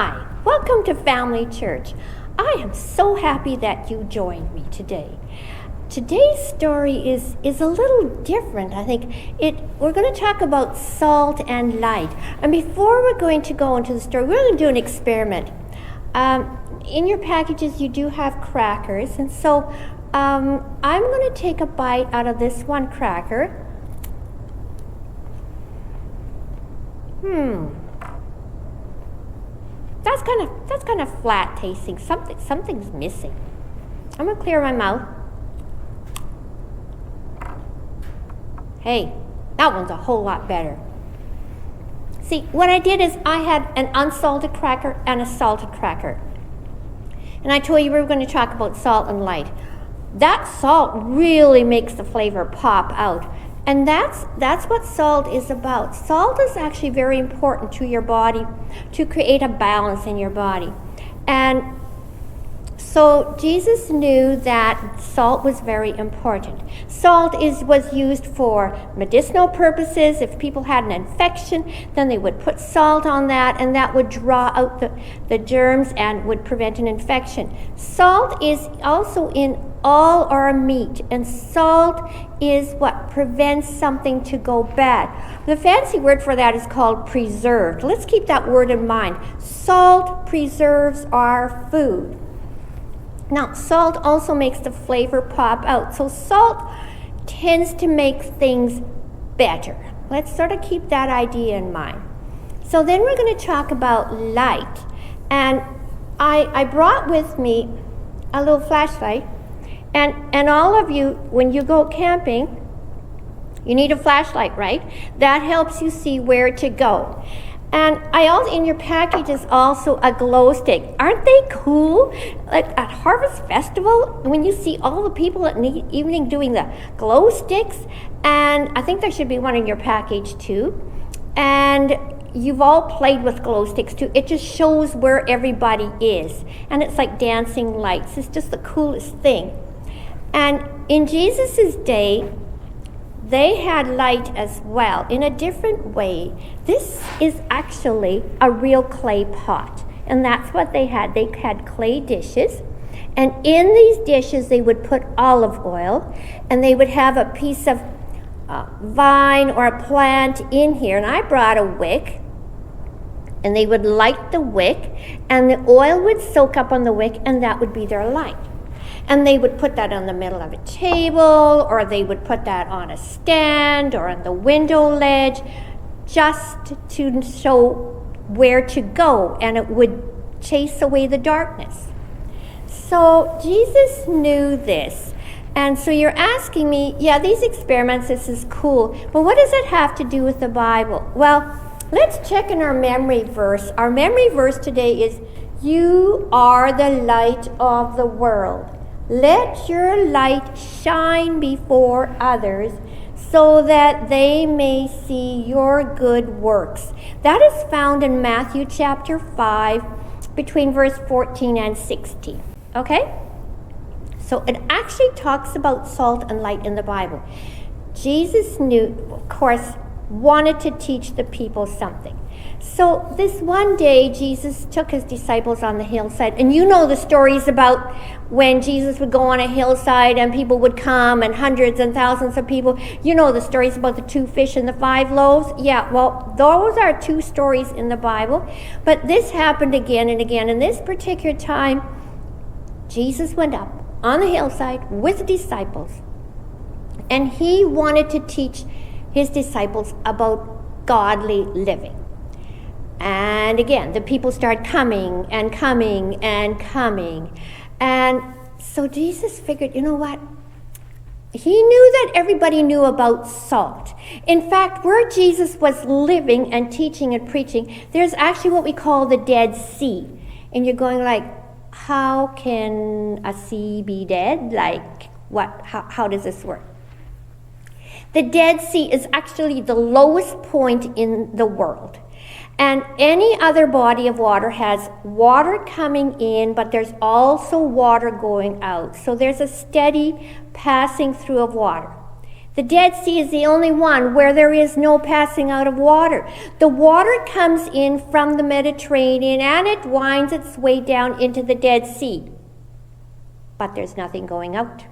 Hi, welcome to Family Church. I am so happy that you joined me today. Today's story is a little different. I think we're going to talk about salt and light. And before we're going to go into the story, we're going to do an experiment. In your packages, you do have crackers, and so I'm going to take a bite out of this one cracker. That's kind of flat tasting. Something's missing. I'm gonna clear my mouth. Hey, that one's a whole lot better. See, what I did is I had an unsalted cracker and a salted cracker. And I told you we were going to talk about salt and light. That salt really makes the flavor pop out. And that's what salt is about. Salt is actually very important to your body to create a balance in your body. And so Jesus knew that salt was very important. Salt was used for medicinal purposes. If people had an infection, then they would put salt on that, and that would draw out the germs and would prevent an infection. Salt is also in all our meat, and salt is what prevents something to go bad. The fancy word for that is called preserved. Let's keep that word in mind. Salt preserves our food. Now, salt also makes the flavor pop out. So salt tends to make things better. Let's sort of keep that idea in mind. So then we're going to talk about light. And I brought with me a little flashlight. And all of you, when you go camping, you need a flashlight, right? That helps you see where to go. And in your package is also a glow stick. Aren't they cool? Like at Harvest Festival, when you see all the people at the evening doing the glow sticks, and I think there should be one in your package too. And you've all played with glow sticks too. It just shows where everybody is. And it's like dancing lights. It's just the coolest thing. And in Jesus' day, they had light as well in a different way. This is actually a real clay pot, and that's what they had. They had clay dishes, and in these dishes they would put olive oil, and they would have a piece of vine or a plant in here. And I brought a wick, and they would light the wick, and the oil would soak up on the wick, and that would be their light. And they would put that on the middle of a table, or they would put that on a stand or on the window ledge, just to show where to go, and it would chase away the darkness. So Jesus knew this. And so you're asking me, yeah, these experiments, this is cool, but what does it have to do with the Bible? Well, let's check in our memory verse. Our memory verse today is, "You are the light of the world. Let your light shine before others so that they may see your good works." That is found in Matthew chapter 5, between verse 14 and 16. Okay? So it actually talks about salt and light in the Bible. Jesus knew, of course, wanted to teach the people something. So this one day, Jesus took his disciples on the hillside. And you know the stories about when Jesus would go on a hillside and people would come, and hundreds and thousands of people. You know the stories about the 2 fish and the 5 loaves? Yeah, well, those are 2 stories in the Bible. But this happened again and again. And this particular time, Jesus went up on the hillside with the disciples. And he wanted to teach his disciples about godly living. And again, the people start coming and coming and coming. And so Jesus figured, you know what? He knew that everybody knew about salt. In fact, where Jesus was living and teaching and preaching, there's actually what we call the Dead Sea. And you're going like, how can a sea be dead? Like, what? How does this work? The Dead Sea is actually the lowest point in the world. And any other body of water has water coming in, but there's also water going out. So there's a steady passing through of water. The Dead Sea is the only one where there is no passing out of water. The water comes in from the Mediterranean and it winds its way down into the Dead Sea. But there's nothing going out.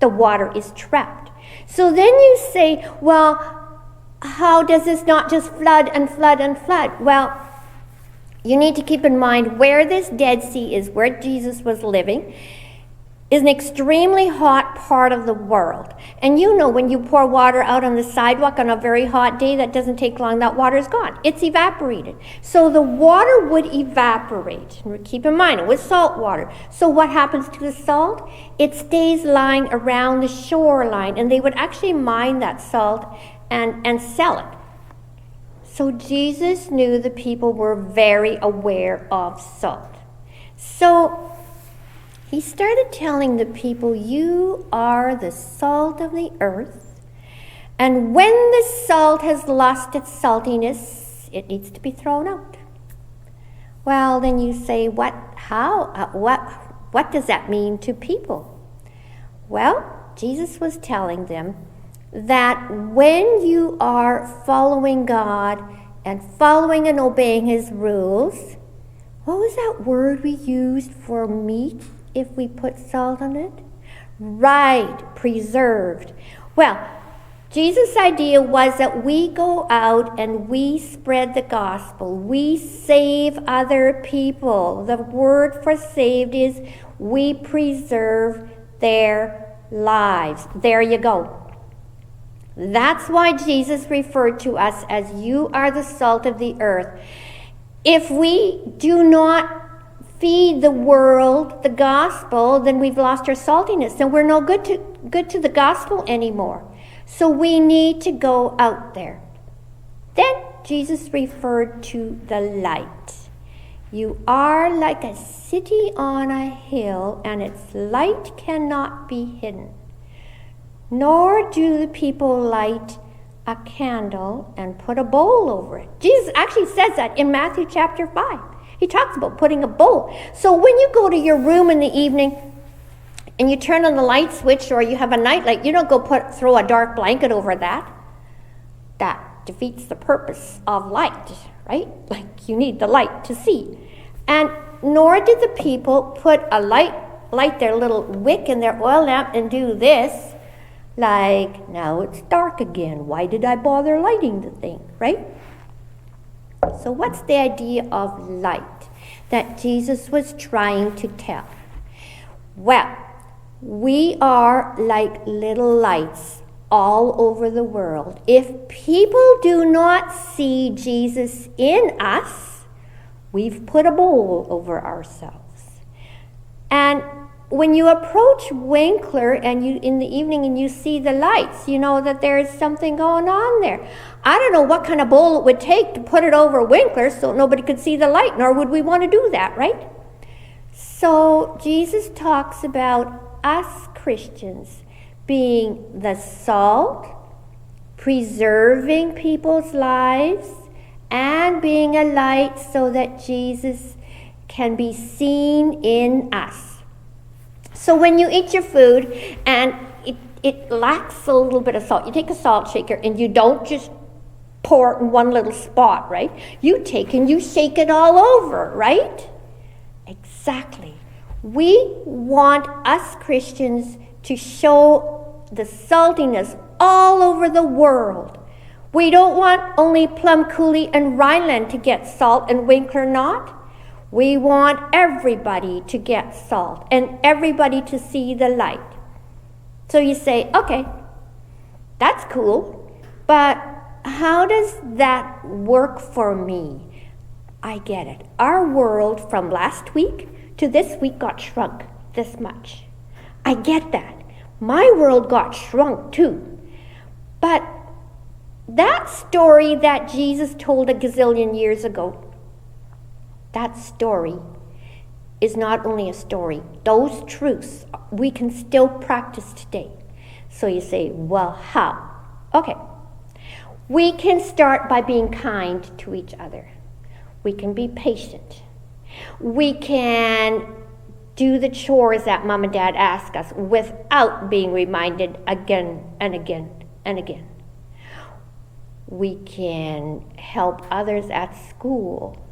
The water is trapped. So then you say, well, how does this not just flood and flood and flood? Well, you need to keep in mind where this Dead Sea is, where Jesus was living, is an extremely hot part of the world. And you know when you pour water out on the sidewalk on a very hot day, that doesn't take long, that water is gone. It's evaporated. So the water would evaporate. Keep in mind, it was salt water. So what happens to the salt? It stays lying around the shoreline, and they would actually mine that salt and sell it. So Jesus knew the people were very aware of salt. So he started telling the people, you are the salt of the earth, and when the salt has lost its saltiness, it needs to be thrown out. Well, then you say, what does that mean to people? Well, Jesus was telling them that when you are following God and following and obeying his rules, what was that word we used for meat? If we put salt on it? Right, preserved. Well, Jesus' idea was that we go out and we spread the gospel. We save other people. The word for saved is we preserve their lives. There you go. That's why Jesus referred to us as you are the salt of the earth. If we do not feed the world the gospel, then we've lost our saltiness and we're no good to the gospel anymore. So we need to go out there. Then Jesus referred to the light. You are like a city on a hill, and its light cannot be hidden. Nor do the people light a candle and put a bowl over it. Jesus actually says that in Matthew chapter 5. He talks about putting a bowl. So when you go to your room in the evening and you turn on the light switch, or you have a night light, you don't go throw a dark blanket over that. That defeats the purpose of light, right? Like you need the light to see. And nor did the people put a light their little wick in their oil lamp and do this. Like, now it's dark again. Why did I bother lighting the thing, right? So what's the idea of light that Jesus was trying to tell? Well, we are like little lights all over the world. If people do not see Jesus in us, we've put a bowl over ourselves. And when you approach Winkler and you in the evening and you see the lights, you know that there is something going on there. I don't know what kind of bowl it would take to put it over Winkler so nobody could see the light, nor would we want to do that, right? So Jesus talks about us Christians being the salt, preserving people's lives, and being a light so that Jesus can be seen in us. So when you eat your food and it lacks a little bit of salt, you take a salt shaker and you don't just pour it in one little spot, right? You take and you shake it all over, right? Exactly. We want us Christians to show the saltiness all over the world. We don't want only Plum Coulee and Rhineland to get salt and Winkler not. We want everybody to get salt and everybody to see the light. So you say, okay, that's cool, but how does that work for me? I get it. Our world from last week to this week got shrunk this much. I get that. My world got shrunk too. But that story that Jesus told a gazillion years ago, that story is not only a story. Those truths we can still practice today. So you say, well, how? Okay. We can start by being kind to each other. We can be patient. We can do the chores that mom and dad ask us without being reminded again and again. and again. We can help others at school.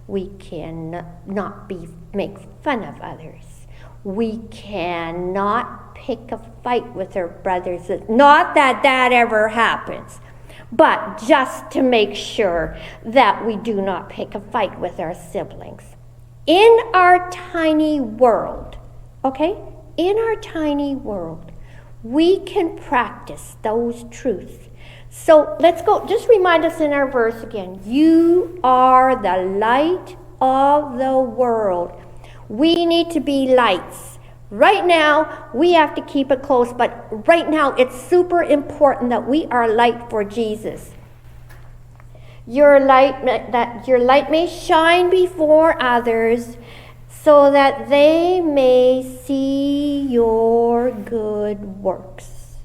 We can not make fun of others. We cannot pick a fight with our brothers. Not that that ever happens, but just to make sure that we do not pick a fight with our siblings. In our tiny world, okay? In our tiny world, we can practice those truths. So let's go, just remind us in our verse again. You are the light of the world. We need to be lights. Right now, we have to keep it close, but right now it's super important that we are light for Jesus. Your light may shine before others so that they may see your good works.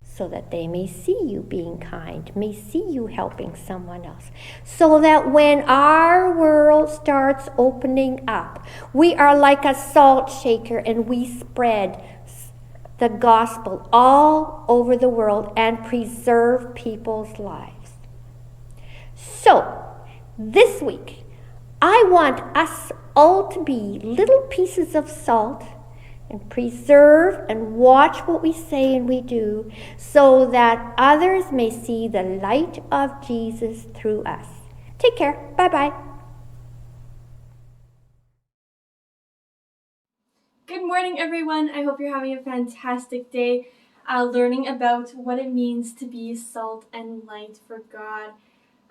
So that they may see you being kind, may see you helping someone else. So that when our world starts opening up, we are like a salt shaker and we spread the gospel all over the world and preserve people's lives. So, this week, I want us all to be little pieces of salt and preserve and watch what we say and we do so that others may see the light of Jesus through us. Take care. Bye-bye. Good morning, everyone. I hope you're having a fantastic day learning about what it means to be salt and light for God.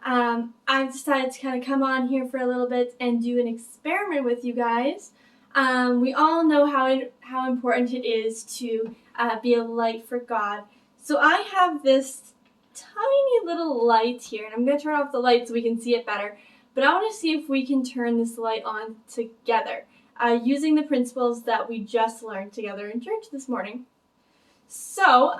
I've decided to kind of come on here for a little bit and do an experiment with you guys. We all know how important it is to be a light for God. So I have this tiny little light here, and I'm going to turn off the light so we can see it better. But I want to see if we can turn this light on together using the principles that we just learned together in church this morning. So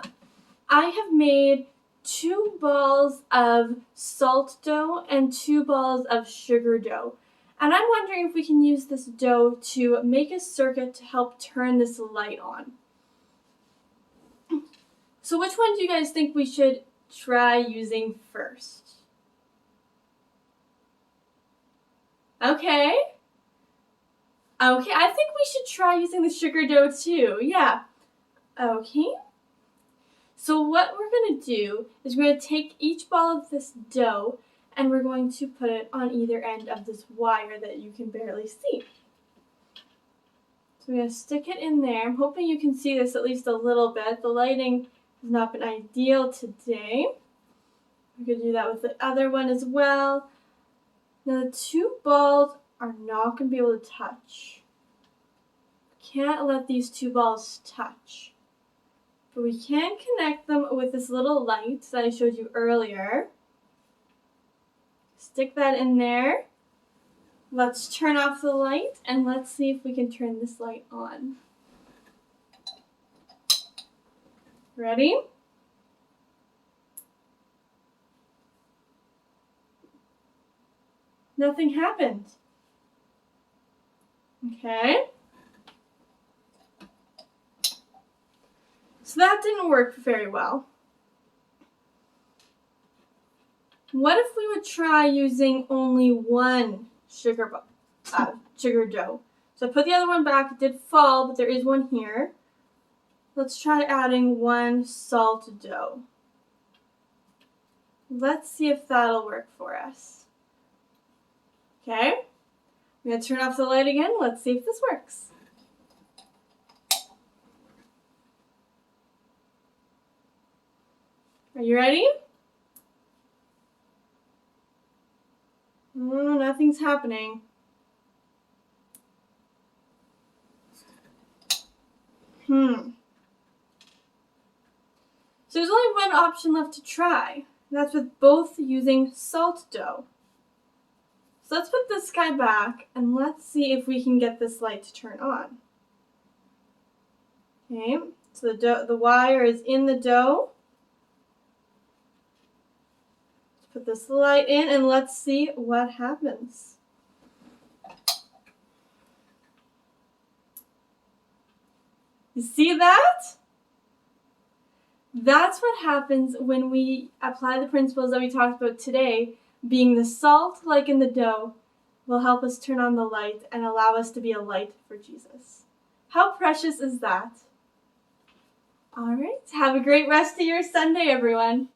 I have made 2 balls of salt dough and 2 balls of sugar dough. And I'm wondering if we can use this dough to make a circuit to help turn this light on. So which one do you guys think we should try using first? Okay, I think we should try using the sugar dough too, yeah. Okay, so what we're going to do is we're going to take each ball of this dough and we're going to put it on either end of this wire that you can barely see. So we're going to stick it in there. I'm hoping you can see this at least a little bit. The lighting has not been ideal today. We could do that with the other one as well. Now the 2 balls are not going to be able to touch. Can't let these 2 balls touch. But we can connect them with this little light that I showed you earlier. Stick that in there. Let's turn off the light and let's see if we can turn this light on. Ready? Nothing happened. Okay. So that didn't work very well. What if we would try using only 1 sugar dough? So I put the other one back. It did fall, but there is one here. Let's try adding 1 salt dough. Let's see if that'll work for us. Okay, I'm going to turn off the light again. Let's see if this works. Are you ready? Oh, nothing's happening. So there's only one option left to try, and that's with both using salt dough. So let's put this guy back and let's see if we can get this light to turn on. Okay, so the wire is in the dough. Let's put this light in and let's see what happens. You see that? That's what happens when we apply the principles that we talked about today. Being the salt, like in the dough, will help us turn on the light and allow us to be a light for Jesus. How precious is that? All right, have a great rest of your Sunday, everyone.